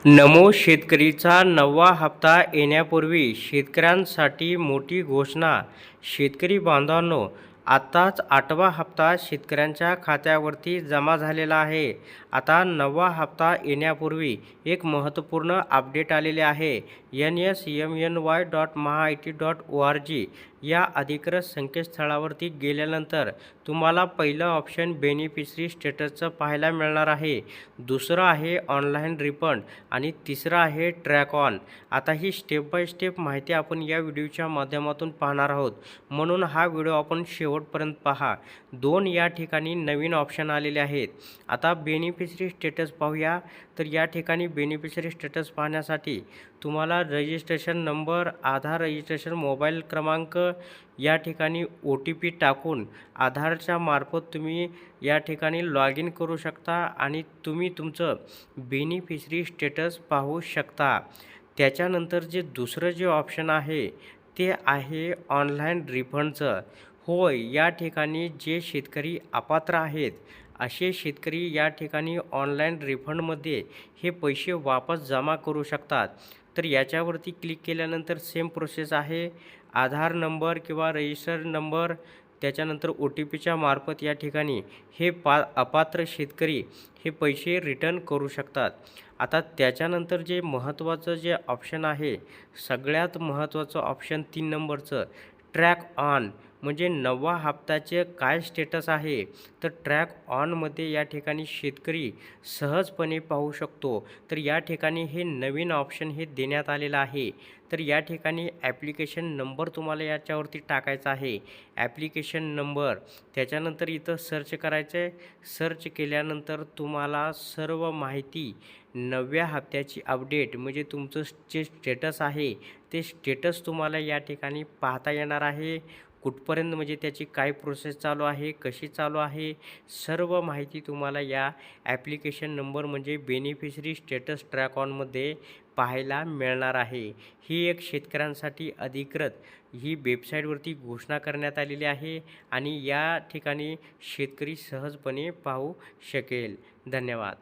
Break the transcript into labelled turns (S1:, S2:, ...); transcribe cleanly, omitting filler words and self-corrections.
S1: नमो शेतकरीचा 9वा हप्ता येण्यापूर्वी शेतकऱ्यांसाठी मोठी घोषणा. शेतकरी बांधवांनो, आत्ताच 8वा हप्ता शेतकऱ्यांच्या खात्यावरती जमा झालेला आहे. आता 9वा हप्ता येण्यापूर्वी एक महत्त्वपूर्ण अपडेट आलेले आहे. nsmny.mahait.org या अधिकृत संकेतस्थळावरती गेल्यानंतर तुम्हाला पहिलं ऑप्शन बेनिफिशरी स्टेटसचं पाहायला मिळणार आहे. दुसरं आहे ऑनलाईन रिफंड आणि तिसरं आहे ट्रॅक ऑन. आता ही स्टेप बाय स्टेप माहिती आपण या व्हिडिओच्या माध्यमातून पाहणार आहोत, म्हणून हा व्हिडिओ आपण शेवटपर्यंत पहा. दोन या ठिकाणी नवीन ऑप्शन आलेले आहेत. आता बेनिफिशरी स्टेटस पाहूया. तर या ठिकाणी बेनिफिशरी स्टेटस पाहण्यासाठी तुम्हाला रजिस्ट्रेशन नंबर, आधार रजिस्ट्रेशन मोबाईल क्रमांक, या ठिकाणी OTP टाकून आधारच्या मार्फत तुम्ही या ठिकाणी लॉग इन करू शकता आणि तुम्ही तुमचं बेनिफिशरी स्टेटस पाहू शकता. त्याच्यानंतर जे दुसरं जे ऑप्शन आहे ते आहे ऑनलाईन रिफंडचं. होय, या ठिकाणी जे शेतकरी अपात्र आहेत असे शेतकरी या ठिकाणी ऑनलाईन रिफंडमध्ये हे पैसे वापस जमा करू शकतात. तर याच्यावरती क्लिक केल्यानंतर सेम प्रोसेस आहे. आधार नंबर किंवा रजिस्टर नंबर, त्याच्यानंतर OTPच्या मार्फत या ठिकाणी हे अपात्र शेतकरी हे पैसे रिटर्न करू शकतात. आता त्याच्यानंतर जे महत्त्वाचं जे ऑप्शन आहे, सगळ्यात महत्त्वाचं ऑप्शन 3 नंबरचं ट्रॅक ऑन, म्हणजे 9वा हप्त्याचे काय स्टेटस आहे. तर ट्रॅक ऑनमध्ये या ठिकाणी शेतकरी सहजपणे पाहू शकतो. तर या ठिकाणी हे नवीन ऑप्शन हे देण्यात आलेलं आहे. तर या ठिकाणी ॲप्लिकेशन नंबर तुम्हाला याच्यावरती टाकायचा आहे. ॲप्लिकेशन नंबर, त्याच्यानंतर इथं सर्च करायचं आहे. सर्च केल्यानंतर तुम्हाला सर्व माहिती 9व्या हप्त्याची अपडेट, म्हणजे तुमचं जे स्टेटस आहे ते स्टेटस तुम्हाला या ठिकाणी पाहता येणार आहे. कुठपर्यंत, म्हणजे त्याची काय प्रोसेस चालू आहे, कशी चालू आहे, सर्व माहिती तुम्हाला या ॲप्लिकेशन नंबर म्हणजे बेनिफिशरी स्टेटस ट्रॅक ऑनमध्ये पाहायला मिळणार आहे. ही एक शेतकऱ्यांसाठी अधिकृत ही वेबसाईटवरती घोषणा करण्यात आलेली आहे आणि या ठिकाणी शेतकरी सहजपणे पाहू शकेल. धन्यवाद.